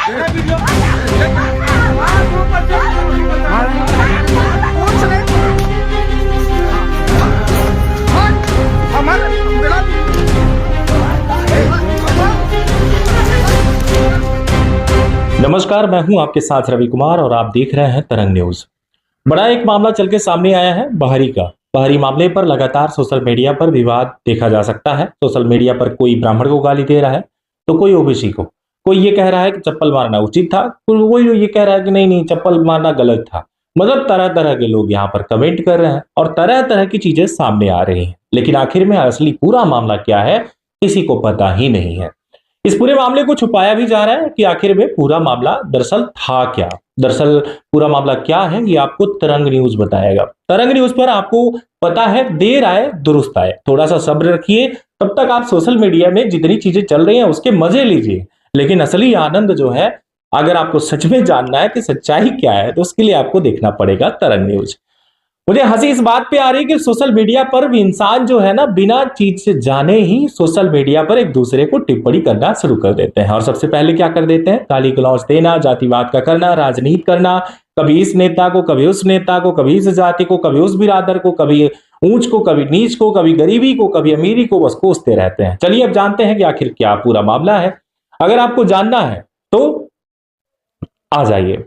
नमस्कार, मैं हूं आपके साथ रवि कुमार और आप देख रहे हैं तरंग न्यूज। बड़ा एक मामला चल के सामने आया है बहरी का। बहरी मामले पर लगातार सोशल मीडिया पर विवाद देखा जा सकता है। सोशल मीडिया पर कोई ब्राह्मण को गाली दे रहा है तो कोई ओबीसी को, कोई ये कह रहा है कि चप्पल मारना उचित था, कोई ये कह रहा है कि नहीं नहीं चप्पल मारना गलत था। मतलब तरह तरह के लोग यहाँ पर कमेंट कर रहे हैं और तरह तरह की चीजें सामने आ रही हैं, लेकिन आखिर में असली पूरा मामला क्या है किसी को पता ही नहीं है। इस पूरे मामले को छुपाया भी जा रहा है कि आखिर में पूरा मामला दरअसल था क्या। दरअसल पूरा मामला क्या है ये आपको तरंग न्यूज बताएगा। तरंग न्यूज पर आपको पता है देर आए दुरुस्त आए, थोड़ा सा सब्र रखिए। तब तक आप सोशल मीडिया में जितनी चीजें चल रही हैं उसके मजे लीजिए, लेकिन असली आनंद जो है, अगर आपको सच में जानना है कि सच्चाई क्या है तो उसके लिए आपको देखना पड़ेगा तरंग न्यूज। मुझे हंसी इस बात पे आ रही है कि सोशल मीडिया पर भी इंसान जो है ना, बिना चीज से जाने ही सोशल मीडिया पर एक दूसरे को टिप्पणी करना शुरू कर देते हैं। और सबसे पहले क्या कर देते हैं, गाली गलौज देना, जातिवाद का करना, राजनीति करना, कभी इस नेता को, कभी उस नेता को, कभी इस जाति को, कभी उस बिरादर को, कभी ऊंच को, कभी नीच को, कभी गरीबी को, कभी अमीरी को, बस कोसते रहते हैं। चलिए अब जानते हैं कि आखिर क्या पूरा मामला है। अगर आपको जानना है तो आ जाइए।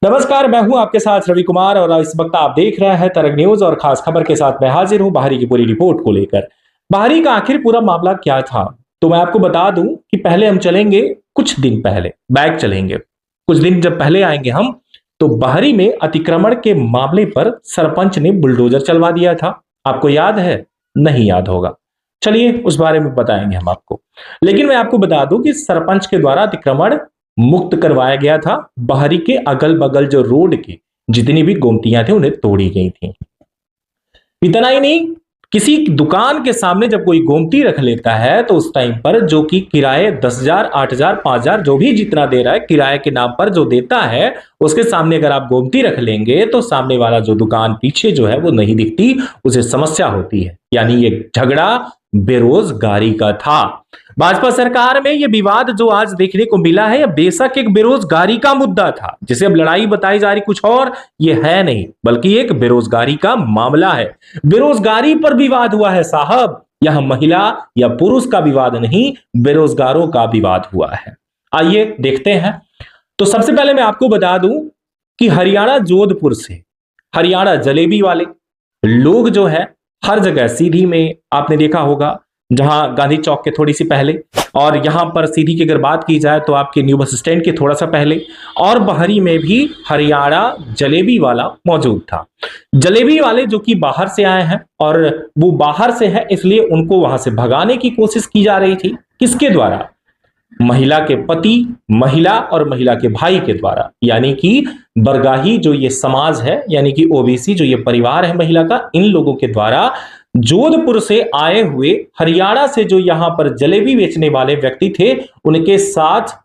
नमस्कार, मैं हूं आपके साथ रवि कुमार और इस वक्त आप देख रहे हैं तरंग न्यूज और खास खबर के साथ मैं हाजिर हूं बहरी की पूरी रिपोर्ट को लेकर। बहरी का आखिर पूरा मामला क्या था तो मैं आपको बता दूं कि पहले हम चलेंगे कुछ दिन पहले, बैक चलेंगे कुछ दिन। जब पहले आएंगे हम तो बहरी में अतिक्रमण के मामले पर सरपंच ने बुलडोजर चलवा दिया था। आपको याद है? नहीं याद होगा, चलिए उस बारे में बताएंगे हम आपको। लेकिन मैं आपको बता दूं कि सरपंच के द्वारा अतिक्रमण मुक्त करवाया गया था। बहरी के अगल बगल जो रोड की जितनी भी गोमतियां थी उन्हें तोड़ी गई थी। इतना ही नहीं, किसी दुकान के सामने जब कोई गोमती रख लेता है तो उस टाइम पर जो कि किराए 10,000, 8,000, 5,000 जो भी जितना दे रहा है किराए के नाम पर जो देता है, उसके सामने अगर आप गोमती रख लेंगे तो सामने वाला जो दुकान पीछे जो है वो नहीं दिखती, उसे समस्या होती है। यानी ये झगड़ा बेरोजगारी का था। भाजपा सरकार में यह विवाद जो आज देखने को मिला है, यह बेशक एक बेरोजगारी का मुद्दा था, जिसे अब लड़ाई बताई जा रही कुछ और ये है नहीं, बल्कि एक बेरोजगारी का मामला है। बेरोजगारी पर विवाद हुआ है साहब, यह महिला या पुरुष का विवाद नहीं, बेरोजगारों का विवाद हुआ है। आइए देखते हैं। तो सबसे पहले मैं आपको बता दूं कि हरियाणा जोधपुर से हरियाणा जलेबी वाले लोग जो है हर जगह, सीधी में आपने देखा होगा जहां गांधी चौक के थोड़ी सी पहले, और यहां पर सीधी की अगर बात की जाए तो आपके न्यू बस स्टैंड के थोड़ा सा पहले, और बहरी में भी हरियाणा जलेबी वाला मौजूद था। जलेबी वाले जो कि बाहर से आए हैं और वो बाहर से है इसलिए उनको वहां से भगाने की कोशिश की जा रही थी। किसके द्वारा? महिला के पति, महिला और महिला के भाई के द्वारा, यानी कि बरगाही जो ये समाज है, यानी कि ओबीसी जो ये परिवार है महिला का, इन लोगों के द्वारा जोधपुर से आए हुए हरियाणा से जो यहां पर जलेबी बेचने वाले व्यक्ति थे उनके साथ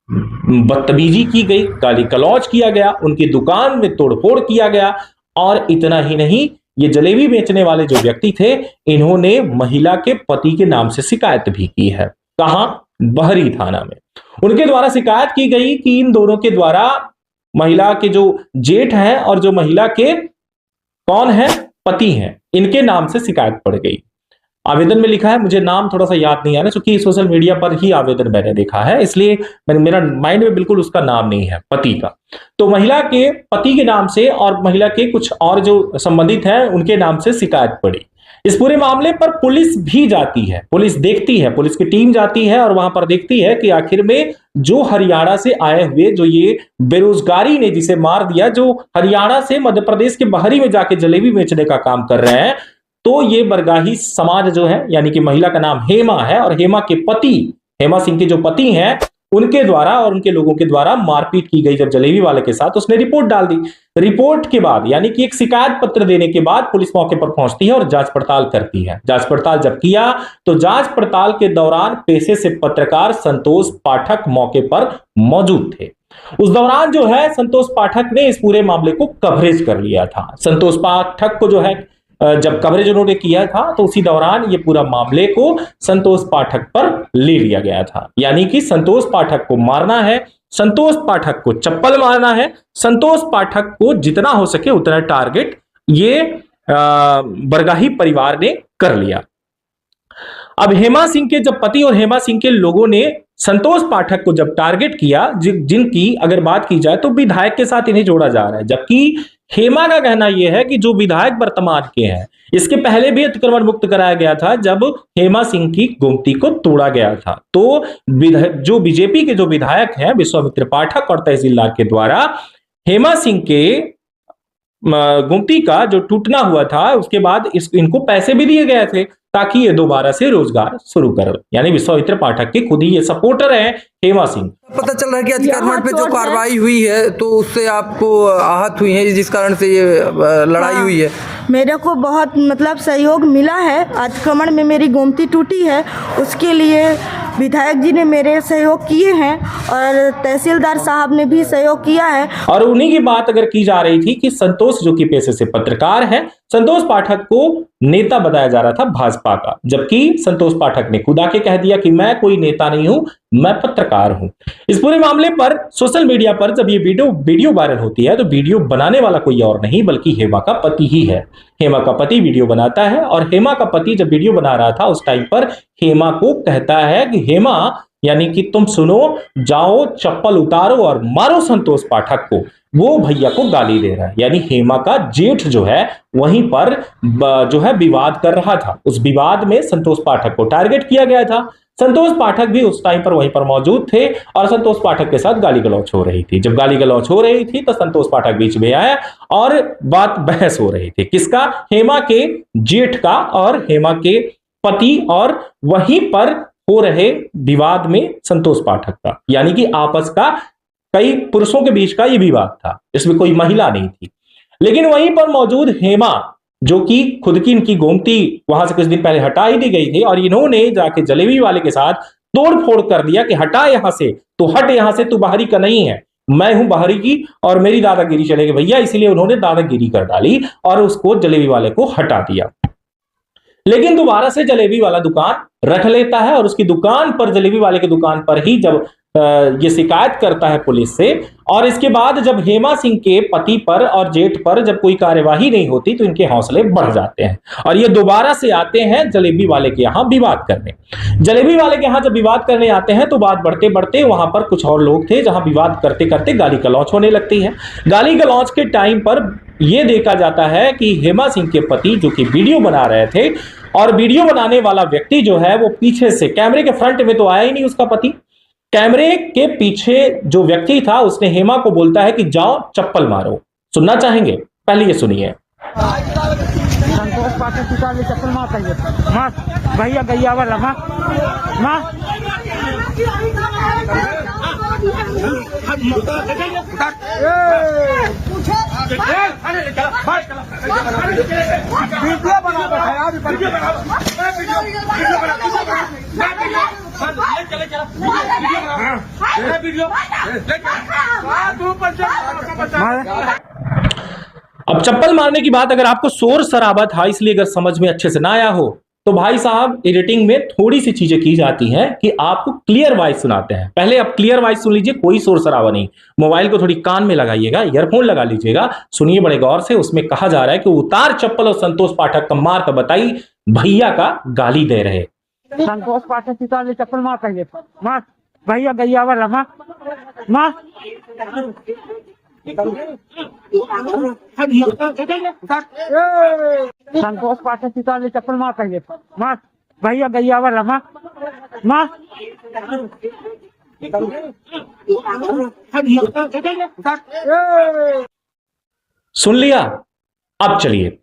बदतमीजी की गई, गाली गलौज किया गया, उनकी दुकान में तोड़फोड़ किया गया। और इतना ही नहीं, ये जलेबी बेचने वाले जो व्यक्ति थे इन्होंने महिला के पति के नाम से शिकायत भी की है। कहां? बहरी थाना में उनके द्वारा शिकायत की गई कि इन दोनों के द्वारा महिला के जो जेठ हैं और जो महिला के कौन है पति हैं, इनके नाम से शिकायत पड़ गई। आवेदन में लिखा है, मुझे नाम थोड़ा सा याद नहीं आ रहा क्योंकि सोशल मीडिया पर ही आवेदन मैंने देखा है, इसलिए मेरा माइंड में बिल्कुल उसका नाम नहीं है पति का। तो महिला के पति के नाम से और महिला के कुछ और जो संबंधित हैं उनके नाम से शिकायत पड़ी। इस पूरे मामले पर पुलिस भी जाती है, पुलिस देखती है, पुलिस की टीम जाती है और वहां पर देखती है कि आखिर में जो हरियाणा से आए हुए जो ये बेरोजगारी ने जिसे मार दिया, जो हरियाणा से मध्य प्रदेश के बहरी में जाके जलेबी बेचने का काम कर रहे हैं, तो ये बरगाही समाज जो है, यानी कि महिला का नाम हेमा है और हेमा के पति, हेमा सिंह के जो पति हैं, उनके द्वारा और उनके लोगों के द्वारा मारपीट की गई जब जलेबी वाले के साथ, उसने रिपोर्ट डाल दी। रिपोर्ट के बाद, यानी कि एक शिकायत पत्र देने के बाद पुलिस मौके पर पहुंचती है और जांच पड़ताल करती है। जांच पड़ताल जब किया तो जांच पड़ताल के दौरान पेशे से पत्रकार संतोष पाठक मौके पर मौजूद थे। उस दौरान जो है संतोष पाठक ने इस पूरे मामले को कवरेज कर लिया था। संतोष पाठक को जो है जब कवरेज उन्होंने किया था तो उसी दौरान ये पूरा मामले को संतोष पाठक पर ले लिया गया था, यानी कि संतोष पाठक को मारना है, संतोष पाठक को चप्पल मारना है, संतोष पाठक को जितना हो सके उतना टारगेट ये बरगाही परिवार ने कर लिया। अब हेमा सिंह के जब पति और हेमा सिंह के लोगों ने संतोष पाठक को जब टारगेट किया, जिनकी अगर बात की जाए तो विधायक के साथ इन्हें जोड़ा जा रहा है, जबकि हेमा का कहना यह है कि जो विधायक वर्तमान के हैं, इसके पहले भी अतिक्रमण मुक्त कराया गया था जब हेमा सिंह की गोमती को तोड़ा गया था। तो जो बीजेपी के जो विधायक हैं विश्वामित्र पाठक और तहसीलदार के द्वारा हेमा सिंह के गोमती का जो टूटना हुआ था उसके बाद इनको पैसे भी दिए गए थे ताकि ये दोबारा से रोजगार शुरू करें। यानी विश्वामित्र पाठक के खुद ही ये सपोर्टर हैं हेमा सिंह। पता चल रहा है कि अतिक्रमण पे जो कार्रवाई हुई है तो उससे आपको आहत हुई है, जिस कारण से ये लड़ाई हुई है। मेरे को बहुत मतलब सहयोग मिला है। अतिक्रमण में मेरी गोमती टूटी है, उसके लिए विधायक जी ने मेरे सहयोग किए हैं और तहसीलदार साहब ने भी सहयोग किया है। और उन्हीं की बात अगर की जा रही थी कि संतोष जो कि पेशे से पत्रकार है, संतोष पाठक को नेता बताया जा रहा था भाजपा का, जबकि संतोष पाठक ने खुद आके कह दिया कि मैं कोई नेता नहीं हूं, मैं पत्रकार हूं। इस पूरे मामले पर सोशल मीडिया पर जब ये वीडियो वायरल होती है तो वीडियो बनाने वाला कोई और नहीं बल्कि हेमा का पति ही है। हेमा का पति वीडियो बनाता है और हेमा का पति जब वीडियो बना रहा था उस टाइम पर हेमा को कहता है कि हेमा यानी कि तुम सुनो, जाओ चप्पल उतारो और मारो संतोष पाठक को। वो भैया को गाली दे रहा है, यानी हेमा का जेठ जो है वहीं पर जो है विवाद कर रहा था। उस विवाद में संतोष पाठक को टारगेट किया गया था। संतोष पाठक भी उस टाइम पर वहीं पर मौजूद थे और संतोष पाठक के साथ गाली गलौच हो रही थी। जब गाली गलौच हो रही थी तो संतोष पाठक बीच में आया और बात बहस हो रही थी किसका, हेमा के जेठ का और हेमा के पति, और वहीं पर हो रहे विवाद में संतोष पाठक का, यानी कि आपस का कई पुरुषों के बीच का यह विवाद था, इसमें कोई महिला नहीं थी। लेकिन वहीं पर मौजूद हेमा जो कि खुद की इनकी गोमती वहां से कुछ दिन पहले हटा ही दी गई थी और इन्होंने जाके जलेबी वाले के साथ तोड़ फोड़ कर दिया कि हटा यहां से, तो हट यहां से, तू बाहरी का नहीं है, मैं हूं बाहरी की और मेरी दादागिरी चलेगी भैया। इसीलिए उन्होंने दादागिरी कर डाली और उसको जलेबी वाले को हटा दिया। लेकिन दोबारा से जलेबी वाला दुकान रख लेता है और उसकी दुकान पर, जलेबी वाले की दुकान पर ही जब ये शिकायत करता है पुलिस से, और इसके बाद जब हेमा सिंह के पति पर और जेठ पर जब कोई कार्यवाही नहीं होती तो इनके हौसले बढ़ जाते हैं और ये दोबारा से आते हैं जलेबी वाले के यहाँ विवाद करने। जलेबी वाले के यहाँ जब विवाद करने आते हैं तो बात बढ़ते बढ़ते वहां पर कुछ और लोग थे जहां विवाद करते करते गाली गलौच होने लगती है। गाली गलौच के टाइम पर यह देखा जाता है कि हेमा सिंह के पति जो कि वीडियो बना रहे थे, और वीडियो बनाने वाला व्यक्ति जो है वो पीछे से, कैमरे के फ्रंट में तो आया ही नहीं उसका पति, कैमरे के पीछे जो व्यक्ति था उसने हेमा को बोलता है कि जाओ चप्पल मारो। सुनना चाहेंगे? पहले ये सुनिए। संतोष पाठक चप्पल मार भैया गैया वाला माँ अब चप्पल मारने की बात अगर आपको शोर शराबा था इसलिए अगर समझ में अच्छे से ना आया हो तो भाई साहब एडिटिंग में थोड़ी सी चीजें की जाती हैं कि आपको क्लियर वॉइस सुनाते हैं। पहले आप क्लियर वॉइस सुन लीजिए, कोई शोर शराबा नहीं। मोबाइल को थोड़ी कान में लगाइएगा, ईयरफोन लगा लीजिएगा, सुनिए बड़े गौर से। उसमें कहा जा रहा है कि उतार चप्पल और संतोष पाठक का मार, तो बताई भैया का गाली दे रहे। संतोष पाठक चप्पल मार भैया गैया वाला माँ संतोष पाठक चप्पल मार भैया गैया वाला माँ सुन लिया? अब चलिए,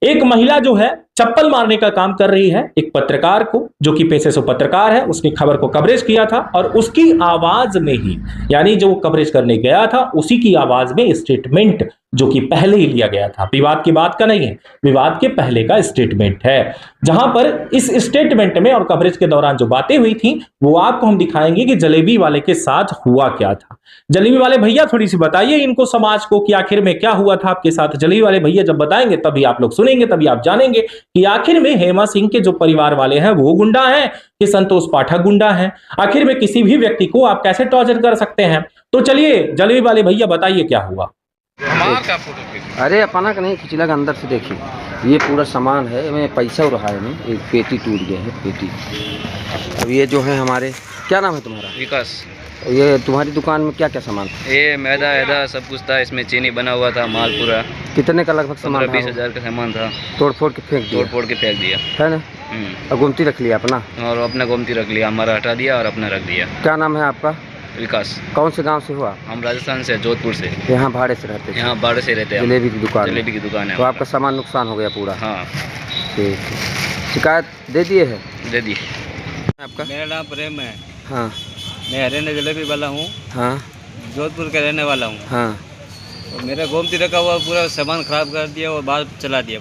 एक महिला जो है चप्पल मारने का काम कर रही है एक पत्रकार को, जो कि पेशे से पत्रकार है। उसने खबर को कवरेज किया था और उसकी आवाज में ही, यानी जो कवरेज करने गया था उसी की आवाज में स्टेटमेंट जो कि पहले ही लिया गया था, विवाद की बात का नहीं है, विवाद के पहले का स्टेटमेंट है, जहां पर इस स्टेटमेंट में और कवरेज के दौरान जो बातें हुई थी वो आपको हम दिखाएंगे कि जलेबी वाले के साथ हुआ क्या था। जलेबी वाले भैया थोड़ी सी बताइए इनको, समाज को, कि आखिर में क्या हुआ था आपके साथ। जलेबी वाले भैया जब बताएंगे तभी आप लोग सुनेंगे, तभी आप जानेंगे कि आखिर में हेमा सिंह के जो परिवार वाले हैं वो गुंडा हैं कि संतोष पाठक गुंडा हैं। आखिर में किसी भी व्यक्ति को आप कैसे टॉर्चर कर सकते हैं। तो चलिए जलेबी वाले भैया बताइए क्या हुआ। अरे अपना का नहीं खिंचला का अंदर से देखिए, ये पूरा सामान है, मैं पैसा हो रहा है, में एक पेटी टूट गया है, पेटी। अब ये जो है हमारे, क्या नाम है तुम्हारा? विकास। ये तुम्हारी दुकान में क्या क्या सामान था? ये मैदा ऐदा सब कुछ था, इसमें चीनी बना हुआ था, माल पूरा। कितने का लगभग सामान? 15-20 हज़ार का सामान था। तोड़ फोड़ के फेंक दिया? तोड़ फोड़ के फेंक दिया है ना। और गोमती रख लिया अपना? और अपना गोमती रख लिया, हमारा हटा दिया और अपना रख दिया। क्या नाम है आपका? विकास। कौन से गांव से हुआ? हम राजस्थान से, जोधपुर से। यहाँ भाड़े से रहते हैं? यहाँ भाड़े से रहते हैं। जलेबी की दुकान? जलेबी की दुकान है। तो आपका सामान नुकसान हो गया पूरा? हाँ। ठीक है, शिकायत दे दिए है? दे दी। आपका? मेरा नाम प्रेम है। हाँ। मैं हरियाणा जलेबी वाला हूँ। हाँ। जोधपुर का रहने वाला हूँ। हाँ। और मेरा गोमती रखा हुआ पूरा सामान खराब कर दिया और बाहर चला दिया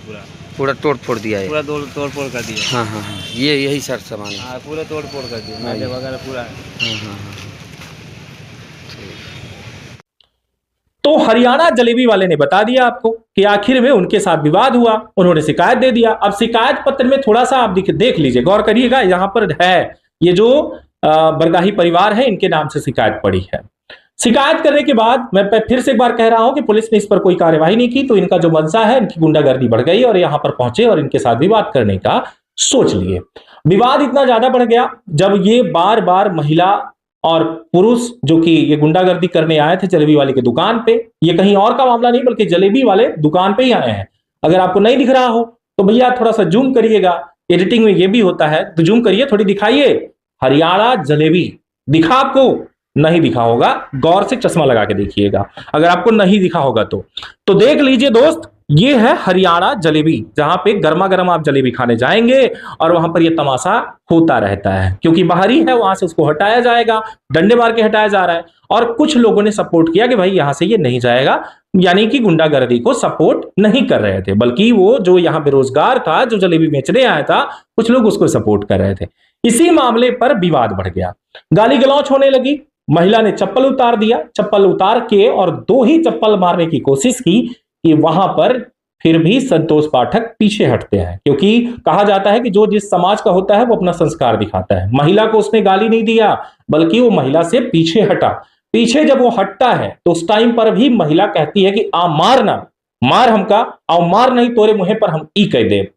पूरा तोड़ फोड़ दिया है? पूरा तोड़ फोड़ कर दिया। हाँ हाँ हाँ, ये यही सर सामान है? हाँ, पूरा तोड़ फोड़ कर दिया, मैदे वगैरह पूरा। हाँ हाँ हाँ। तो हरियाणा जलेबी वाले ने बता दिया आपको कि आखिर में उनके साथ विवाद हुआ, उन्होंने शिकायत दे दिया। अब शिकायत पत्र में थोड़ा सा आप देख लीजिए, गौर करिएगा, यहां पर है ये जो बरगाही परिवार है, इनके नाम से शिकायत पड़ी है। शिकायत करने के बाद मैं फिर से एक बार कह रहा हूं कि पुलिस ने इस पर कोई कार्यवाही नहीं की, तो इनका जो मंशा है, इनकी गुंडागर्दी बढ़ गई और यहां पर पहुंचे और इनके साथ विवाद करने का सोच लिए। विवाद इतना ज्यादा बढ़ गया जब ये बार बार महिला और पुरुष जो कि ये गुंडागर्दी करने आए थे जलेबी वाले की दुकान पे, ये कहीं और का मामला नहीं बल्कि जलेबी वाले दुकान पे ही आए हैं। अगर आपको नहीं दिख रहा हो तो भैया थोड़ा सा जूम करिएगा, एडिटिंग में ये भी होता है, तो जूम करिए, थोड़ी दिखाइए। हरियाणा जलेबी दिखा आपको? नहीं दिखा होगा, गौर से चश्मा लगा के देखिएगा अगर आपको नहीं दिखा होगा तो देख लीजिए दोस्त, ये है हरियाणा जलेबी, जहां पे गर्मा गर्म आप जलेबी खाने जाएंगे और वहां पर ये तमाशा होता रहता है, क्योंकि बाहरी है, वहां से उसको हटाया जाएगा, डंडे मार के हटाया जा रहा है। और कुछ लोगों ने सपोर्ट किया कि भाई यहां से ये नहीं जाएगा, यानी कि गुंडागर्दी को सपोर्ट नहीं कर रहे थे, बल्कि वो जो यहां बेरोजगार था, जो जलेबी बेचने आया था, कुछ लोग उसको सपोर्ट कर रहे थे। इसी मामले पर विवाद बढ़ गया, गाली गलौच होने लगी। महिला ने चप्पल उतार दिया, चप्पल उतार के और 2 ही चप्पल मारने की कोशिश की कि वहां पर फिर भी संतोष पाठक पीछे हटते हैं, क्योंकि कहा जाता है कि जो जिस समाज का होता है वो अपना संस्कार दिखाता है। महिला को उसने गाली नहीं दिया, बल्कि वो महिला से पीछे हटा। पीछे जब वो हटता है तो उस टाइम पर भी महिला कहती है कि आ मारना, मार हमका, आओ मार नहीं तोरे मुहे पर हम ई कह दे।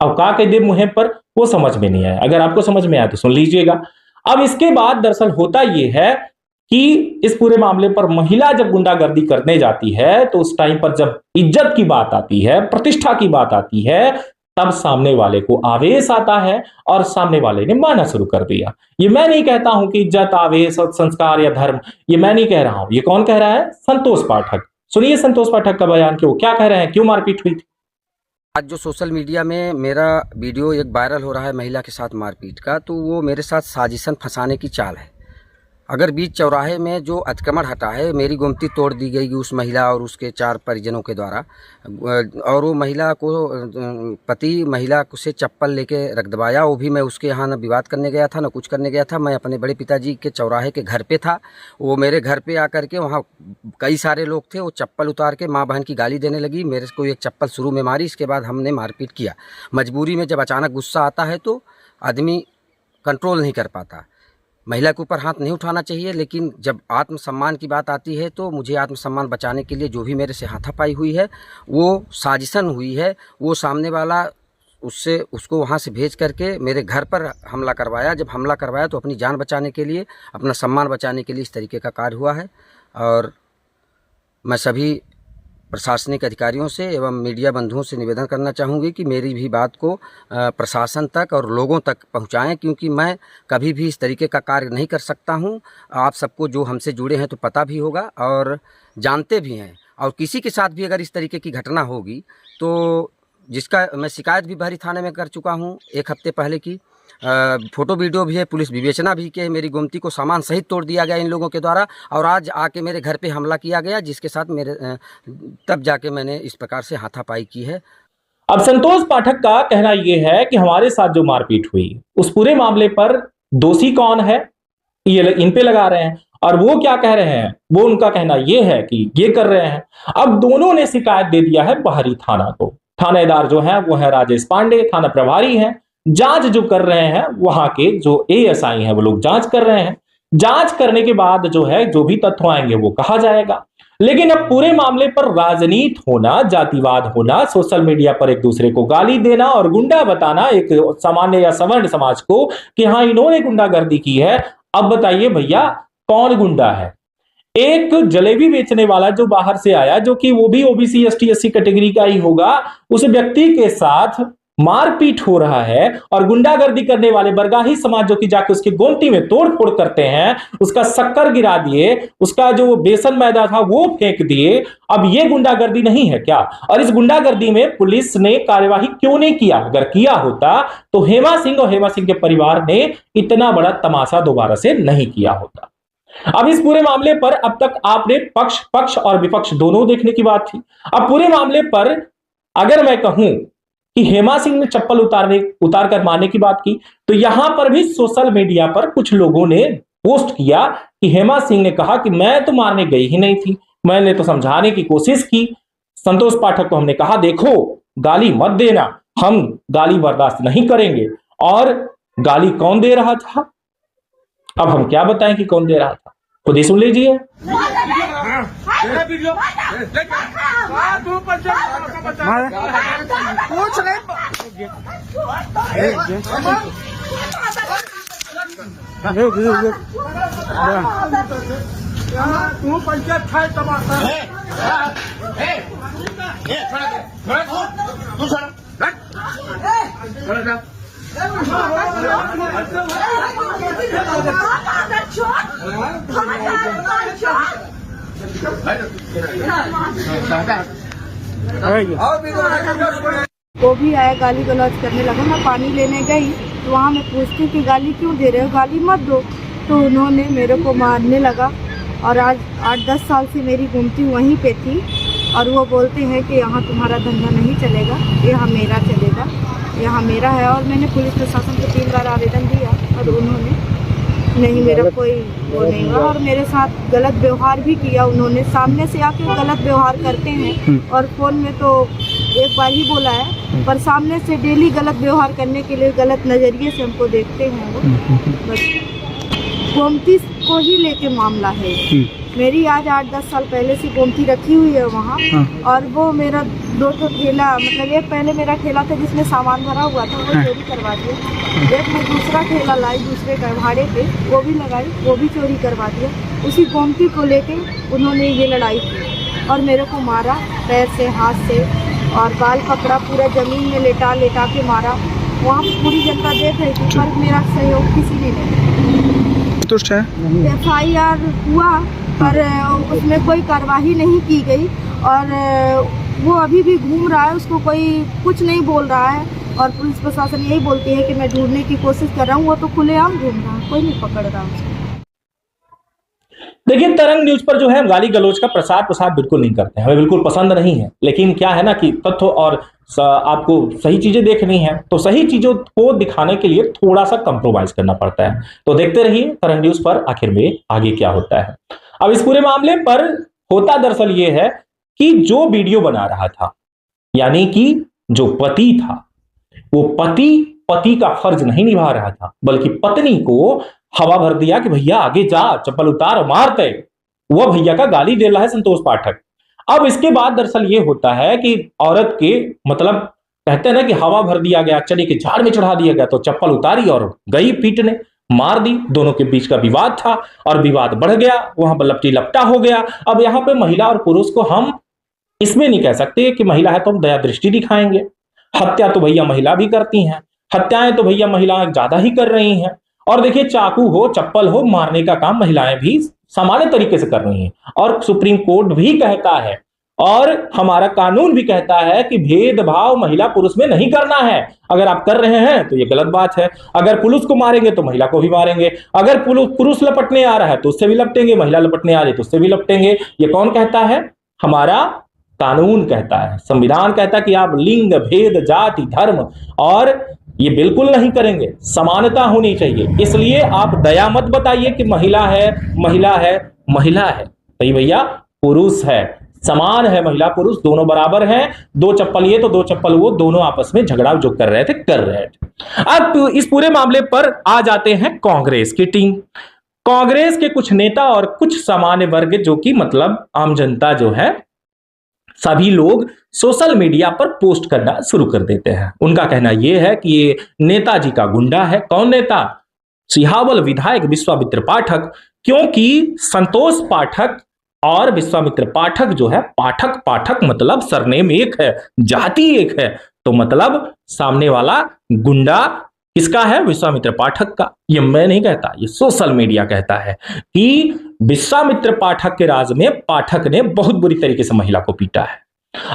अब का कह दे मुहे पर, वो समझ में नहीं आया। अगर आपको समझ में आया तो सुन लीजिएगा। अब इसके बाद दरअसल होता यह है कि इस पूरे मामले पर महिला जब गुंडागर्दी करने जाती है तो उस टाइम पर जब इज्जत की बात आती है, प्रतिष्ठा की बात आती है, तब सामने वाले को आवेश आता है और सामने वाले ने मानना शुरू कर दिया। ये मैं नहीं कहता हूं कि इज्जत, आवेश और संस्कार या धर्म, ये मैं नहीं कह रहा हूं, ये कौन कह रहा है? संतोष पाठक। सुनिए संतोष पाठक का बयान कि वो क्या कह रहे हैं, क्यों मारपीट हुई थी। आज जो सोशल मीडिया में मेरा वीडियो एक वायरल हो रहा है महिला के साथ मारपीट का, तो वो मेरे साथ साजिशन फंसाने की चाल है। अगर बीच चौराहे में जो अतिक्रमण हटा है, मेरी गोमती तोड़ दी गई उस महिला और उसके 4 परिजनों के द्वारा, और वो महिला को पति महिला से चप्पल लेके रख दबाया। वो भी मैं उसके यहाँ न विवाद करने गया था, न कुछ करने गया था। मैं अपने बड़े पिताजी के चौराहे के घर पे था, वो मेरे घर पे आकर के, वहाँ कई सारे लोग थे, वो चप्पल उतार के माँ बहन की गाली देने लगी। मेरे को एक चप्पल शुरू में मारी, इसके बाद हमने मारपीट किया। मजबूरी में जब अचानक गुस्सा आता है तो आदमी कंट्रोल नहीं कर पाता। महिला के ऊपर हाथ नहीं उठाना चाहिए, लेकिन जब आत्मसम्मान की बात आती है तो मुझे आत्मसम्मान बचाने के लिए जो भी मेरे से हाथापाई हुई है वो साजिशन हुई है। वो सामने वाला उसको वहाँ से भेज करके मेरे घर पर हमला करवाया। जब हमला करवाया तो अपनी जान बचाने के लिए, अपना सम्मान बचाने के लिए इस तरीके का कार्य हुआ है। और मैं सभी प्रशासनिक अधिकारियों से एवं मीडिया बंधुओं से निवेदन करना चाहूँगी कि मेरी भी बात को प्रशासन तक और लोगों तक पहुँचाएं, क्योंकि मैं कभी भी इस तरीके का कार्य नहीं कर सकता हूँ। आप सबको जो हमसे जुड़े हैं तो पता भी होगा और जानते भी हैं। और किसी के साथ भी अगर इस तरीके की घटना होगी तो जिसका मैं शिकायत भी बहरी थाने में कर चुका हूँ 1 हफ्ते पहले की। फोटो वीडियो भी है, पुलिस विवेचना भी के मेरी गोमती को सामान सहित तोड़ दिया गया इन लोगों के द्वारा। और आज आके मेरे घर पे हमला किया गया, जिसके साथ मेरे तब जाके मैंने इस प्रकार से हाथापाई की है। अब संतोष पाठक का कहना यह है कि हमारे साथ जो मारपीट हुई उस पूरे मामले पर दोषी कौन है ये इन पे लगा रहे हैं, और वो क्या कह रहे हैं, वो उनका कहना यह है कि ये कर रहे हैं। अब दोनों ने शिकायत दे दिया है बाहरी थाना को। थानेदार जो है वो है राजेश पांडे, थाना प्रभारी हैं। जांच जो कर रहे हैं वहां के जो एएसआई हैं वो लोग जांच कर रहे हैं। जांच करने के बाद जो है जो भी तथ्य आएंगे वो कहा जाएगा। लेकिन अब पूरे मामले पर राजनीति होना, जातिवाद होना, सोशल मीडिया पर एक दूसरे को गाली देना और गुंडा बताना एक सामान्य या सवर्ण समाज को कि हाँ इन्होंने गुंडागर्दी की है। अब बताइए भैया कौन गुंडा है? एक जलेबी बेचने वाला जो बाहर से आया, जो कि वो भी ओबीसी एसटी एससी कैटेगरी का ही होगा, उस व्यक्ति के साथ मारपीट हो रहा है और गुंडागर्दी करने वाले बरगाही समाज जो कि जाके उसकी गोमती में तोड़फोड़ करते हैं, उसका शक्कर गिरा दिए, उसका जो बेसन मैदा था वो फेंक दिए। अब ये गुंडागर्दी नहीं है क्या? और इस गुंडागर्दी में पुलिस ने कार्यवाही क्यों नहीं किया? अगर किया होता तो हेमा सिंह और हेमा सिंह के परिवार ने इतना बड़ा तमाशा दोबारा से नहीं किया होता। अब इस पूरे मामले पर अब तक आपने पक्ष और विपक्ष दोनों देखने की बात थी। अब पूरे मामले पर अगर मैं कहूं कि हेमा सिंह ने चप्पल उतार कर मारने की बात की, तो यहां पर भी सोशल मीडिया पर कुछ लोगों ने पोस्ट किया कि हेमा सिंह ने कहा कि मैं तो मारने गई ही नहीं थी, मैंने तो समझाने की कोशिश की। संतोष पाठक को हमने कहा देखो गाली मत देना, हम गाली बर्दाश्त नहीं करेंगे। और गाली कौन दे रहा था? अब हम क्या बताएं कि कौन दे रहा था, खुद ही सुन लीजिए। तू पंचायत खाए तमाशा वो भी आया गाली गलौज करने लगा। मैं पानी लेने गई तो वहाँ मैं पूछती कि गाली क्यों दे रहे हो, गाली मत दो। तो उन्होंने मेरे को मारने लगा। और आज 8-10 साल से मेरी गोमती वहीं पे थी और वो बोलते हैं कि यहाँ तुम्हारा धंधा नहीं चलेगा, यहाँ मेरा चलेगा, यहाँ मेरा है। और मैंने पुलिस प्रशासन को 3 बार आवेदन दिया और उन्होंने नहीं, मेरा कोई वो नहीं हुआ। और मेरे साथ गलत व्यवहार भी किया उन्होंने, सामने से आके गलत व्यवहार करते हैं और फ़ोन में तो एक बार ही बोला है, पर सामने से डेली गलत व्यवहार करने के लिए गलत नज़रिए से हमको देखते हैं वो। बस गोमती को ही लेके मामला है। मेरी आज 8-10 साल पहले से गोमती रखी हुई है वहाँ। और वो मेरा 2 ठेला, मतलब एक पहले मेरा ठेला था जिसमें सामान भरा हुआ था, वो चोरी करवा दिया। एक मैं दूसरा ठेला लाई दूसरे का भाड़े पे, वो भी लगाई, वो भी चोरी करवा दिया। उसी गोमती को लेके उन्होंने ये लड़ाई की और मेरे को मारा पैर से, हाथ से, और बाल पकड़ा, पूरा ज़मीन में लेटा के मारा। वहाँ पूरी जनता देख रही थी पर मेरा सहयोग किसी ने नहीं। FIR हुआ पर उसमें कोई कार्रवाई नहीं की गई और वो अभी भी घूम रहा है, उसको कोई कुछ नहीं बोल रहा है। और पुलिस प्रशासन यही बोलती है कि मैं ढूंढने की कोशिश कर रहा हूँ, वो तो खुलेआम घूम रहा है, कोई नहीं पकड़ रहा उसको। देखिए तरंग न्यूज पर जो है गाली गलौज का प्रसार बिल्कुल नहीं करते हैं, हमें बिल्कुल पसंद नहीं है। लेकिन क्या है ना कि तथ्य और आपको सही चीजें देखनी है तो सही चीजों को दिखाने के लिए थोड़ा सा कंप्रोमाइज करना पड़ता है। तो देखते रहिए तरंग न्यूज पर आखिर में आगे क्या होता है। अब इस पूरे मामले पर होता दरअसल ये है कि जो वीडियो बना रहा था, यानी कि जो पति था, वो पति का फर्ज नहीं निभा रहा था, बल्कि पत्नी को हवा भर दिया कि भैया आगे जा, चप्पल उतार और मारते। वह भैया का गाली दे रहा है संतोष पाठक। अब इसके बाद दरअसल ये होता है कि औरत के मतलब कहते हैं ना कि हवा भर दिया गया, चने के झाड़ में चढ़ा दिया गया, तो चप्पल उतारी और गई पीटने, मार दी। दोनों के बीच का विवाद था और विवाद बढ़ गया, वहां पर लपटी लपटा हो गया। अब यहाँ पे महिला और पुरुष को हम इसमें नहीं कह सकते कि महिला है तो हम दया दृष्टि दिखाएंगे। हत्या तो भैया महिला भी करती हैं, हत्याएं तो भैया महिलाएं ज्यादा ही कर रही हैं। और देखिए चाकू हो, चप्पल हो, मारने का काम महिलाएं भी सामान्य तरीके से कर रही हैं। और सुप्रीम कोर्ट भी कहता है और हमारा कानून भी कहता है कि भेदभाव महिला पुरुष में नहीं करना है। अगर आप कर रहे हैं तो ये गलत बात है। अगर पुरुष को मारेंगे तो महिला को भी मारेंगे, अगर पुरुष लपटने आ रहा है तो उससे भी लपटेंगे, महिला लपटने आ रही है तो उससे भी लपटेंगे। ये कौन कहता है? हमारा कानून कहता है, संविधान कहता है कि आप लिंग भेद जाति धर्म और ये बिल्कुल नहीं करेंगे, समानता होनी चाहिए। इसलिए आप दया मत बताइए कि महिला है महिला है महिला है। नहीं भैया, पुरुष है, समान है, महिला पुरुष दोनों बराबर हैं। दो चप्पल ये तो दो चप्पल वो, दोनों आपस में झगड़ा जो कर रहे थे। अब इस पूरे मामले पर आ जाते हैं कांग्रेस की टीम। कांग्रेस के कुछ नेता और कुछ सामान्य वर्ग जो कि मतलब आम जनता जो है, सभी लोग सोशल मीडिया पर पोस्ट करना शुरू कर देते हैं। उनका कहना यह है कि ये नेताजी का गुंडा है। कौन नेता? सिहावल विधायक विश्वामित्र पाठक। क्योंकि संतोष पाठक और विश्वामित्र पाठक जो है, पाठक मतलब सरनेम एक है, जाति एक है, तो मतलब सामने वाला गुंडा किसका है? विश्वामित्र पाठक का। ये मैं नहीं कहता, ये सोशल मीडिया कहता है कि विश्वामित्र पाठक के राज में पाठक ने बहुत बुरी तरीके से महिला को पीटा है।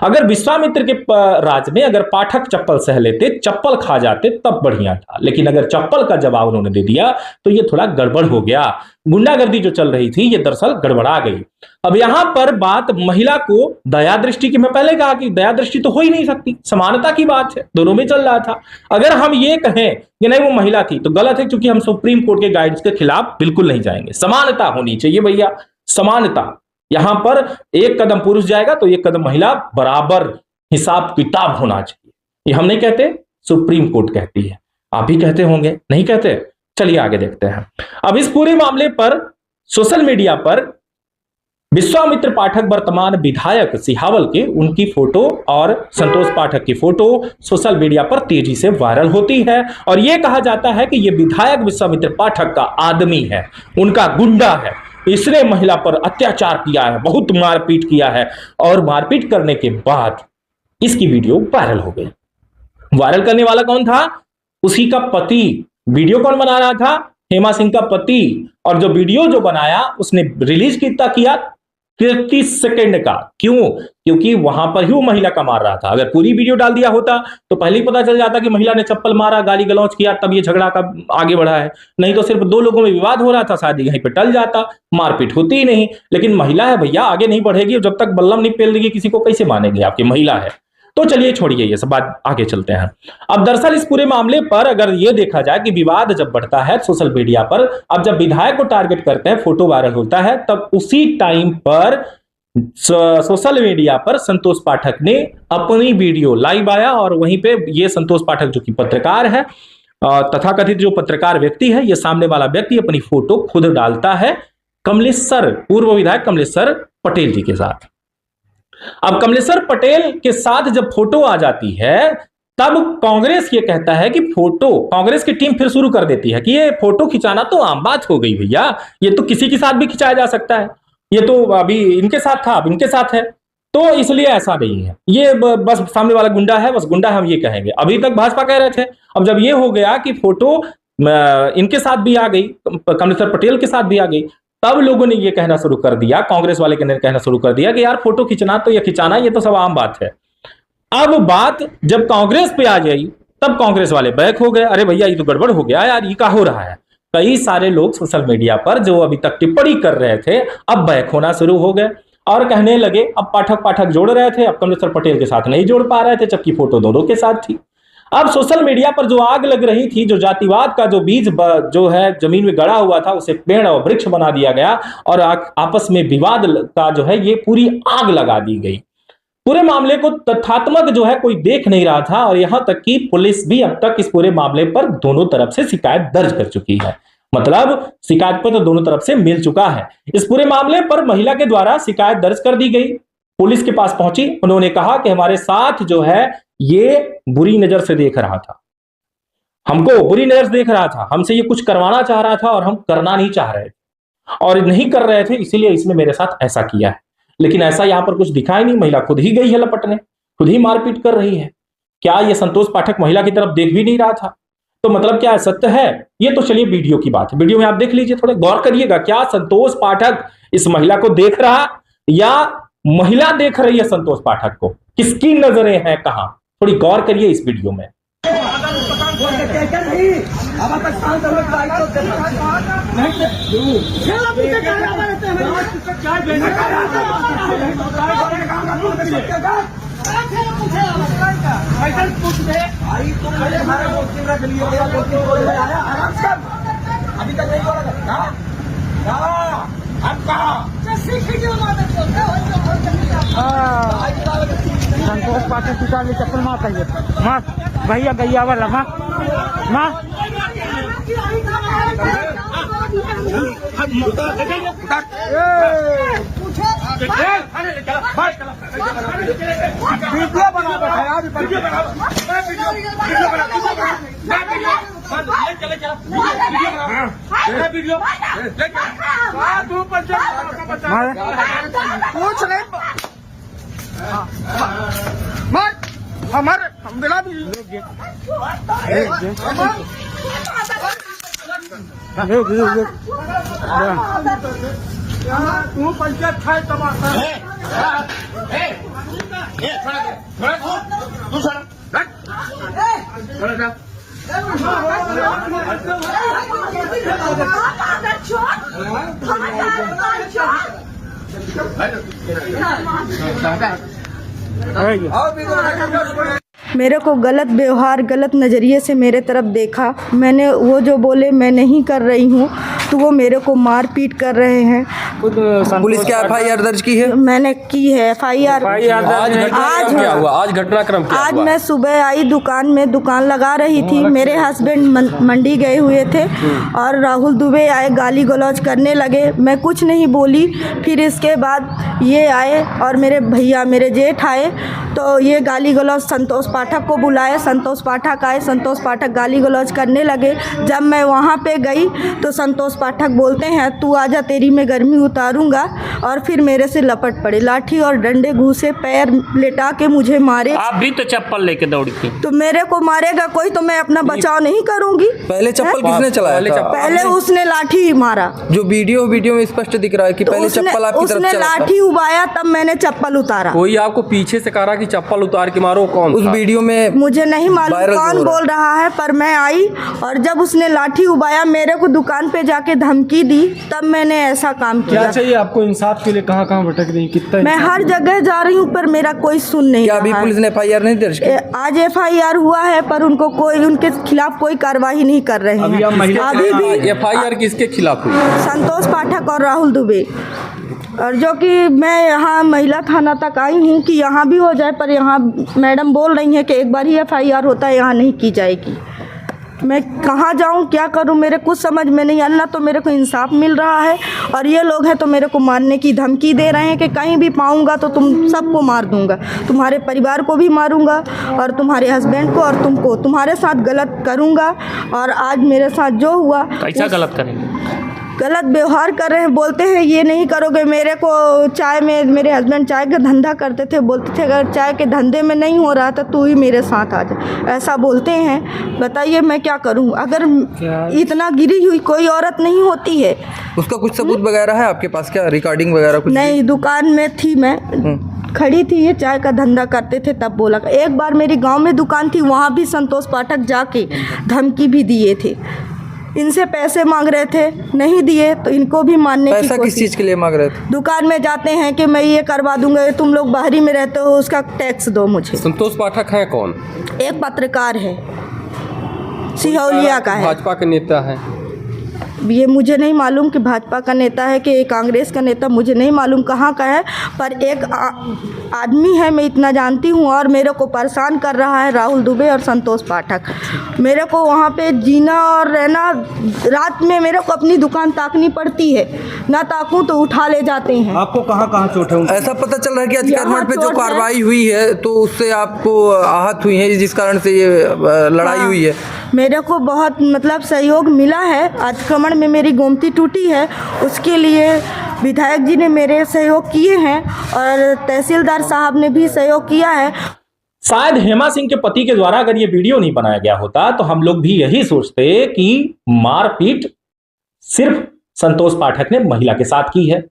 अगर विश्वामित्र के राज में अगर पाठक चप्पल सह लेते, चप्पल खा जाते, तब बढ़िया था। लेकिन अगर चप्पल का जवाब उन्होंने दे दिया तो ये थोड़ा गड़बड़ हो गया। गुंडागर्दी जो चल रही थी ये दरअसल गड़बड़ा गई। अब यहां पर बात महिला को दया दृष्टि की, मैं पहले कहा कि दया दृष्टि तो हो ही नहीं सकती, समानता की बात है, दोनों में चल रहा था। अगर हम ये कहें कि नहीं वो महिला थी तो गलत है, क्योंकि हम सुप्रीम कोर्ट के गाइडेंस के खिलाफ बिल्कुल नहीं जाएंगे। समानता होनी चाहिए भैया, समानता। यहां पर एक कदम पुरुष जाएगा तो एक कदम महिला, बराबर हिसाब किताब होना चाहिए। ये हम नहीं कहते, सुप्रीम कोर्ट कहती है। आप भी कहते होंगे, नहीं कहते? चलिए आगे देखते हैं। अब इस पूरे मामले पर सोशल मीडिया पर विश्वामित्र पाठक वर्तमान विधायक सिहावल के, उनकी फोटो और संतोष पाठक की फोटो सोशल मीडिया पर तेजी से वायरल होती है और यह कहा जाता है कि यह विधायक विश्वामित्र पाठक का आदमी है, उनका गुंडा है। इसने महिला पर अत्याचार किया है, बहुत मारपीट किया है और मारपीट करने के बाद इसकी वीडियो वायरल हो गई। वायरल करने वाला कौन था? उसी का पति। वीडियो कौन बना रहा था? हेमा सिंह का पति। और जो वीडियो जो बनाया उसने रिलीज किया 30 सेकंड का। क्यों? क्योंकि वहां पर ही वो महिला का मार रहा था। अगर पूरी वीडियो डाल दिया होता तो पहले ही पता चल जाता कि महिला ने चप्पल मारा, गाली गलौज किया, तब ये झगड़ा का आगे बढ़ा है। नहीं तो सिर्फ दो लोगों में विवाद हो रहा था, शादी यहीं पे टल जाता, मारपीट होती ही नहीं। लेकिन महिला है भैया, आगे नहीं बढ़ेगी। जब तक बल्लम नहीं पेल देगी किसी को कैसे मानेंगे? आपकी महिला है। तो चलिए छोड़िए ये सब बात, आगे चलते हैं। अब दरअसल इस पूरे मामले पर अगर ये देखा जाए कि विवाद जब बढ़ता है सोशल मीडिया पर, अब जब विधायक को टारगेट करते हैं, फोटो वायरल होता है, तब उसी टाइम पर सोशल मीडिया पर संतोष पाठक ने अपनी वीडियो लाइव आया और वहीं पे ये संतोष पाठक जो कि पत्रकार है, तथाकथित जो पत्रकार व्यक्ति है, ये सामने वाला व्यक्ति अपनी फोटो खुद डालता है कमलेश्वर, पूर्व विधायक कमलेश्वर पटेल जी के साथ। अब कमलेश्वर पटेल के साथ जब फोटो आ जाती है तब कांग्रेस ये कहता है कि फोटो, कांग्रेस की टीम फिर शुरू कर देती है कि ये फोटो खिंचाना तो आम बात हो गई भैया, ये तो किसी के साथ भी खिंचाया जा सकता है, ये तो अभी इनके साथ था, अब इनके साथ है, तो इसलिए ऐसा नहीं है, ये बस सामने वाला गुंडा है, बस गुंडा हम ये कहेंगे। अभी तक भाजपा कह रहे थे, अब जब ये हो गया कि फोटो इनके साथ भी आ गई, कमलेश्वर पटेल के साथ भी आ गई, तब लोगों ने ये कहना शुरू कर दिया, कांग्रेस वाले ने कहना शुरू कर दिया कि यार फोटो खींचना तो या खिंचाना ये तो सब आम बात है। अब बात जब कांग्रेस पे आ गई तब कांग्रेस वाले बैक हो गए, अरे भैया ये तो गड़बड़ हो गया यार, ये क्या हो रहा है। कई सारे लोग सोशल मीडिया पर जो अभी तक टिप्पणी कर रहे थे अब बैक होना शुरू हो गए और कहने लगे, अब पाठक जोड़ रहे थे, अब कमलेश्वर पटेल के साथ नहीं जोड़ पा रहे थे, जबकि फोटो दोनों के साथ थी। अब सोशल मीडिया पर जो आग लग रही थी, जो जातिवाद का जो बीज जो है जमीन में गड़ा हुआ था, उसे पेड़ और वृक्ष बना दिया गया और आपस में विवाद का जो है ये पूरी आग लगा दी गई। पूरे मामले को तथ्यात्मक जो है कोई देख नहीं रहा था और यहां तक कि पुलिस भी अब तक इस पूरे मामले पर दोनों तरफ से शिकायत दर्ज कर चुकी है, मतलब शिकायत पत्र दोनों तरफ से मिल चुका है। इस पूरे मामले पर महिला के द्वारा शिकायत दर्ज कर दी गई, पुलिस के पास पहुंची, उन्होंने कहा कि हमारे साथ जो है ये बुरी नजर से देख रहा था, हमको बुरी नजर से देख रहा था, हमसे ये कुछ करवाना चाह रहा था और हम करना नहीं चाह रहे थे और नहीं कर रहे थे, इसीलिए इसने मेरे साथ ऐसा किया है। लेकिन ऐसा यहां पर कुछ दिखा ही नहीं, महिला खुद ही गई है लपटने, खुद ही मारपीट कर रही है। क्या ये संतोष पाठक महिला की तरफ देख भी नहीं रहा था? तो मतलब क्या सत्य है? ये तो चलिए वीडियो की बात है, वीडियो में आप देख लीजिए, थोड़े गौर करिएगा, क्या संतोष पाठक इस महिला को देख रहा या महिला देख रही है संतोष पाठक को? किसकी नजरें हैं कहां? थोड़ी गौर करिए इस वीडियो में। अभी तक नहीं बोला संतोष पाठक पिता ने चप्पल मार चाहिए माँ भैया गैया वाला माँ माँ वीडियो बना कुछ नहीं हमारे हम बिला भी तू पंचायत खाए तमाशा मेरे को गलत व्यवहार गलत नज़रिए से मेरे तरफ देखा। मैंने वो जो बोले मैं नहीं कर रही हूँ तो वो मेरे को मार पीट कर रहे हैं। पुलिस की एफआईआर दर्ज की है? मैंने की है एफआईआर। आज घटनाक्रम क्या आज हुआ? मैं सुबह आई दुकान में, दुकान लगा रही थी। मेरे हस्बैंड मंडी गए हुए थे और राहुल दुबे आए, गाली गलौज करने लगे। मैं कुछ नहीं बोली। फिर इसके बाद ये आए और मेरे भैया मेरे जेठ आए तो ये गाली गलौज संतोष पाठक को बुलाए। संतोष पाठक आए, संतोष पाठक गाली गलौज करने लगे। जब मैं वहाँ पे गई तो संतोष पाठक बोलते हैं तू आजा तेरी मैं गर्मी उतारूंगा, और फिर मेरे से लपट पड़े। लाठी और डंडे घूसे, पैर लेटा के मुझे मारे। आप भी तो चप्पल लेके दौड़ी थी। तो मेरे को मारेगा कोई तो मैं अपना बचाव नहीं करूंगी। पहले चप्पल किसने चलाया था? पहले उसने लाठी मारा। जो वीडियो में स्पष्ट दिख रहा है कि तो पहले चप्पल आपकी तरफ उसने चला था। लाठी उबाया तब मैंने चप्पल उतारा। कोई आपको पीछे से कह रहा कि चप्पल उतार के मारो, कौन उस था? वीडियो में मुझे नहीं मालूम वायरल कौन हो रहा है। बोल रहा है, पर मैं आई और जब उसने लाठी उबाया मेरे को दुकान पे जाके धमकी दी, तब मैंने ऐसा काम किया। क्या चाहिए आपको इंसाफ के लिए? कहाँ भटक रही, कितना मैं हर जगह जा रही हूँ पर मेरा कोई सुन नहीं क्या रहा अभी है। पुलिस ने एफआईआर नहीं दर्ज की? आज एफआईआर हुआ है पर उनको कोई, उनके खिलाफ कोई कार्रवाई नहीं कर रहे हैं। अभी भी एफआईआर किसके खिलाफ हुई? संतोष पाठक और राहुल दुबे। और जो कि मैं यहाँ महिला थाना तक आई हूँ कि यहाँ भी हो जाए, पर यहाँ मैडम बोल रही हैं कि एक बार ही एफआईआर होता है, यहाँ नहीं की जाएगी। मैं कहाँ जाऊँ, क्या करूँ, मेरे कुछ समझ में नहीं आ रहा। तो मेरे को इंसाफ मिल रहा है और ये लोग हैं तो मेरे को मारने की धमकी दे रहे हैं कि कहीं भी पाऊँगा तो तुम सबको मार दूँगा, तुम्हारे परिवार को भी मारूँगा और तुम्हारे हस्बैंड को और तुमको, तुम्हारे साथ गलत करूँगा। और आज मेरे साथ जो हुआ, कैसा गलत करेंगे? गलत व्यवहार कर रहे हैं। बोलते हैं ये नहीं करोगे। मेरे को चाय में, मेरे हस्बैंड चाय का धंधा करते थे, बोलते थे अगर चाय के धंधे में नहीं हो रहा था तू ही मेरे साथ आ जा, ऐसा बोलते हैं। बताइए मैं क्या करूं? अगर इतना गिरी हुई कोई औरत नहीं होती है। उसका कुछ सबूत वगैरह है आपके पास? क्या रिकॉर्डिंग वगैरह कुछ? नहीं, दुकान में थी, मैं खड़ी थी, ये चाय का धंधा करते थे तब बोला। एक बार मेरी गाँव में दुकान थी, वहाँ भी संतोष पाठक जाके धमकी भी दिए थे। इनसे पैसे मांग रहे थे, नहीं दिए तो इनको भी मारने की कोशिश। पैसा किस चीज़ के लिए मांग रहे थे? दुकान में जाते हैं कि मैं ये करवा दूंगा, तुम लोग बाहरी में रहते हो, उसका टैक्स दो मुझे। संतोष पाठक है कौन? एक पत्रकार है, सिहौलिया का है। भाजपा के नेता है। ये मुझे नहीं मालूम कि भाजपा का नेता है कि कांग्रेस का नेता, मुझे नहीं मालूम कहाँ का है, पर एक आदमी है, मैं इतना जानती हूँ। और मेरे को परेशान कर रहा है राहुल दुबे और संतोष पाठक। मेरे को वहाँ पे जीना और रहना, रात में मेरे को अपनी दुकान ताकनी पड़ती है, ना ताकूं तो उठा ले जाते हैं। आपको कहाँ चोट है? ऐसा पता चल रहा है कि अतिक्रमण पे जो चोट है। कार्रवाई हुई है तो उससे आपको आहत हुई है, जिस कारण से ये लड़ाई हुई है। मेरे को बहुत मतलब सहयोग मिला है। अतिक्रमण में मेरी गोमती टूटी है, उसके लिए विधायक जी ने मेरे सहयोग किए हैं और तहसीलदार साहब ने भी सहयोग किया है। शायद हेमा सिंह के पति के द्वारा अगर ये वीडियो नहीं बनाया गया होता तो हम लोग भी यही सोचते कि मारपीट सिर्फ संतोष पाठक ने महिला के साथ की है।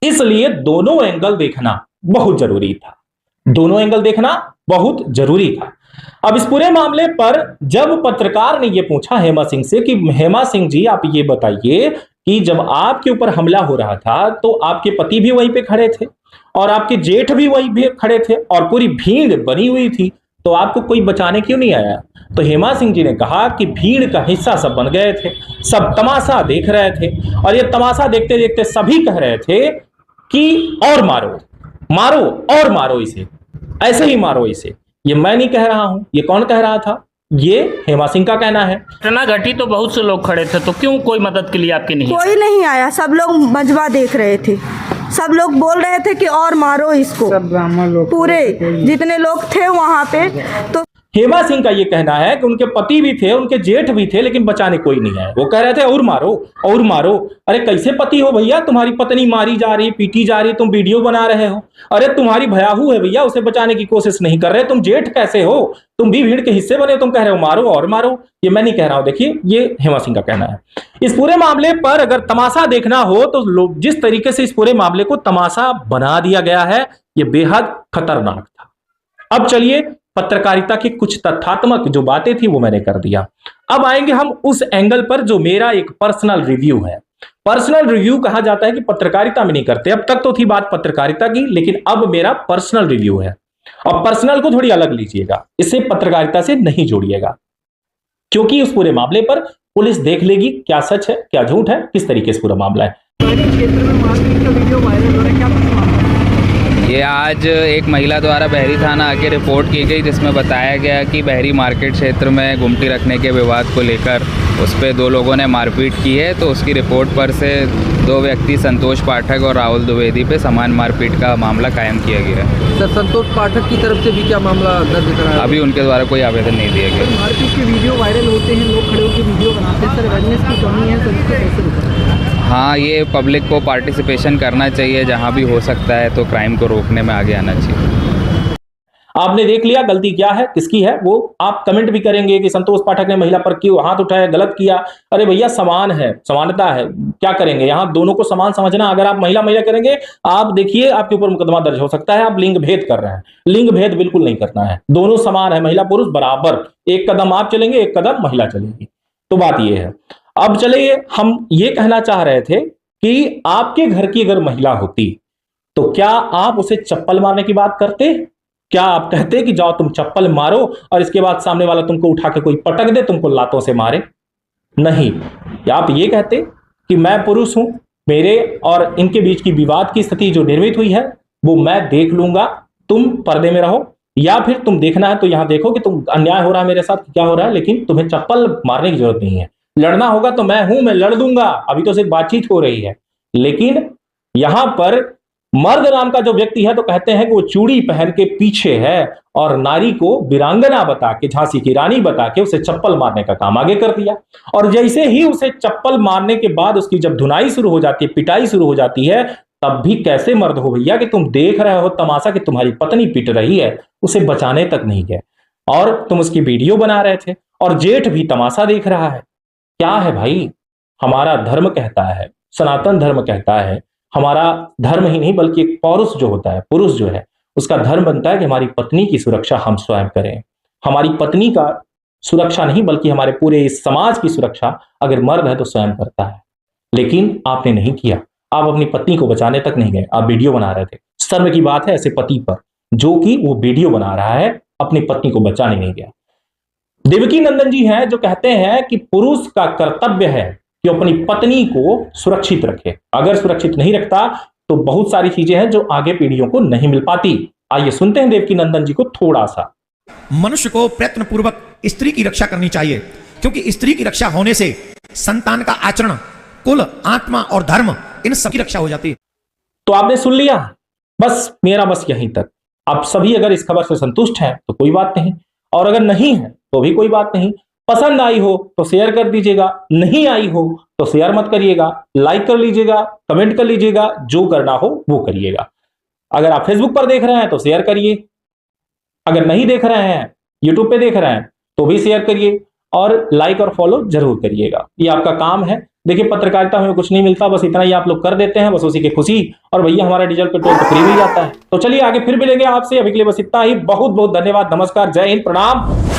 इसलिए दोनों एंगल देखना बहुत जरूरी था, दोनों एंगल देखना बहुत जरूरी था। अब इस पूरे मामले पर जब पत्रकार ने यह पूछा हेमा सिंह से कि हेमा सिंह जी आप ये बताइए कि जब आपके ऊपर हमला हो रहा था तो आपके पति भी वहीं पे खड़े थे और आपके जेठ भी वहीं पे खड़े थे और पूरी भीड़ बनी हुई थी, तो आपको कोई बचाने क्यों नहीं आया? तो हेमा सिंह जी ने कहा कि भीड़ का हिस्सा सब बन गए थे, सब तमाशा देख रहे थे और ये तमाशा देखते देखते सभी कह रहे थे कि और मारो मारो और मारो इसे, ऐसे ही मारो इसे। ये मैं नहीं कह रहा हूं, ये कौन कह रहा था? ये हेमा सिंह का कहना है। घटना घटी तो बहुत से लोग खड़े थे, तो क्यों कोई मदद के लिए आपके नहीं? कोई नहीं आया, सब लोग मजबा देख रहे थे, सब लोग बोल रहे थे कि और मारो इसको, सब ब्राह्मण लोग पूरे जितने लोग थे वहां पे। तो हेमा सिंह का ये कहना है कि उनके पति भी थे, उनके जेठ भी थे, लेकिन बचाने कोई नहीं आया। वो कह रहे थे और मारो और मारो। अरे कैसे पति हो भैया, तुम्हारी पत्नी मारी जा रही, पीटी जा रही, तुम वीडियो बना रहे हो। अरे तुम्हारी भयाहू है भैया, उसे बचाने की कोशिश नहीं कर रहे। तुम जेठ कैसे हो, तुम भी भीड़ के हिस्से बने, तुम कह रहे हो मारो और मारो। ये मैं नहीं कह रहा हूं, देखिए ये हेमा सिंह का कहना है। इस पूरे मामले पर अगर तमाशा देखना हो तो लोग जिस तरीके से इस पूरे मामले को तमाशा बना दिया गया है, ये बेहद खतरनाक था। अब चलिए पत्रकारिता की कुछ तथ्यात्मक जो बातें थी वो मैंने कर दिया। अब आएंगे हम उस एंगल पर जो मेरा एक पर्सनल रिव्यू है। पर्सनल रिव्यू कहा जाता है कि पत्रकारिता में नहीं करते, अब तक तो थी बात पत्रकारिता की, लेकिन अब मेरा पर्सनल रिव्यू है। और पर्सनल को थोड़ी अलग लीजिएगा, इसे पत्रकारिता से नहीं जोड़िएगा, क्योंकि उस पूरे मामले पर पुलिस देख लेगी क्या सच है क्या झूठ है, किस तरीके से पूरा मामला है। ये आज एक महिला द्वारा बहरी थाना आके रिपोर्ट की गई, जिसमें बताया गया कि बहरी मार्केट क्षेत्र में गुमटी रखने के विवाद को लेकर उस पर 2 लोगों ने मारपीट की है। तो उसकी रिपोर्ट पर से 2 व्यक्ति संतोष पाठक और राहुल द्विवेदी पे समान मारपीट का मामला कायम किया गया है। सर संतोष पाठक की तरफ से भी क्या मामला दर्ज करा है? अभी उनके द्वारा कोई आवेदन नहीं दिया गया। मारपीट के वीडियो वायरल होते हैं, लोग खड़े होकर वीडियो बनाते हैं, सर अवेयरनेस की कमी है, सर इसको कैसे रोकें? हाँ, ये पब्लिक को पार्टिसिपेशन करना चाहिए, जहाँ भी हो सकता है तो क्राइम को रोकने में आगे आना चाहिए। आपने देख लिया गलती क्या है किसकी है, वो आप कमेंट भी करेंगे कि संतोष पाठक ने महिला पर क्यों हाथ उठाया, गलत किया। अरे भैया समान है, समानता है, क्या करेंगे, यहाँ दोनों को समान समझना। अगर आप महिला महिला करेंगे, आप देखिए आपके ऊपर मुकदमा दर्ज हो सकता है। आप लिंग भेद कर रहे हैं, लिंग भेद बिल्कुल नहीं करना है, दोनों समान है, महिला पुरुष बराबर। एक कदम आप चलेंगे, एक कदम महिला चलेगी, तो बात ये है। अब चलिए हम ये कहना चाह रहे थे कि आपके घर की अगर महिला होती तो क्या आप उसे चप्पल मारने की बात करते? क्या आप कहते कि जाओ तुम चप्पल मारो और इसके बाद सामने वाला तुमको उठा के कोई पटक दे, तुमको लातों से मारे? नहीं, आप ये कहते कि मैं पुरुष हूं, मेरे और इनके बीच की विवाद की स्थिति जो निर्मित हुई है वो मैं देख लूंगा, तुम पर्दे में रहो, या फिर तुम देखना है तो यहां देखो कि तुम अन्याय हो रहा है मेरे साथ, क्या हो रहा है, लेकिन तुम्हें चप्पल मारने की जरूरत नहीं है। लड़ना होगा तो मैं हूं, मैं लड़ दूंगा, अभी तो सिर्फ बातचीत हो रही है। लेकिन यहां पर मर्द नाम का जो व्यक्ति है तो कहते हैं कि वो चूड़ी पहन के पीछे है और नारी को वीरांगना बता के, झांसी की रानी बता के उसे चप्पल मारने का काम आगे कर दिया। और जैसे ही उसे चप्पल मारने के बाद उसकी जब धुनाई शुरू हो जाती है, पिटाई शुरू हो जाती है, तब भी कैसे मर्द हो भैया कि तुम देख रहे हो तमाशा कि तुम्हारी पत्नी पिट रही है, उसे बचाने तक नहीं गए और तुम उसकी वीडियो बना रहे थे और जेठ भी तमाशा देख रहा है। क्या है भाई, हमारा धर्म कहता है, सनातन धर्म कहता है, हमारा धर्म ही नहीं बल्कि एक पौरुष जो होता है, पुरुष जो है, उसका धर्म बनता है कि हमारी पत्नी की सुरक्षा हम स्वयं करें। हमारी पत्नी का सुरक्षा नहीं बल्कि हमारे पूरे इस समाज की सुरक्षा अगर मर्द है तो स्वयं करता है। लेकिन आपने नहीं किया, आप अपनी पत्नी को बचाने तक नहीं गए, आप वीडियो बना रहे थे। शर्म की बात है ऐसे पति पर जो कि वो वीडियो बना रहा है, अपनी पत्नी को बचाने नहीं गया। देवकी नंदन जी हैं जो कहते हैं कि पुरुष का कर्तव्य है कि अपनी पत्नी को सुरक्षित रखे, अगर सुरक्षित नहीं रखता तो बहुत सारी चीजें हैं जो आगे पीढ़ियों को नहीं मिल पाती। आइए सुनते हैं देवकी नंदन जी को थोड़ा सा। मनुष्य को प्रयत्न पूर्वक स्त्री की रक्षा करनी चाहिए, क्योंकि स्त्री की रक्षा होने से संतान का आचरण, कुल, आत्मा और धर्म, इन सबकी रक्षा हो जाती है। तो आपने सुन लिया, बस मेरा बस यहीं तक। आप सभी अगर इस खबर से संतुष्ट हैं तो कोई बात नहीं, और अगर नहीं है तो भी कोई बात नहीं। पसंद आई हो तो शेयर कर दीजिएगा, नहीं आई हो तो शेयर मत करिएगा, लाइक कर लीजिएगा, कमेंट कर लीजिएगा, जो करना हो वो करिएगा। अगर आप फेसबुक पर देख रहे हैं तो शेयर करिए, अगर नहीं देख रहे हैं यूट्यूब पे देख रहे हैं तो भी शेयर करिए, और लाइक और फॉलो जरूर करिएगा, ये आपका काम है। देखिए पत्रकारिता में कुछ नहीं मिलता, बस इतना ही आप लोग कर देते हैं, बस उसी की खुशी। और भैया हमारा डीजल पेट्रोल तो फ्री में ही जाता है। तो चलिए आगे फिर मिलेंगे आपसे, अभी के लिए बस इतना ही। बहुत बहुत धन्यवाद, नमस्कार, जय हिंद, प्रणाम।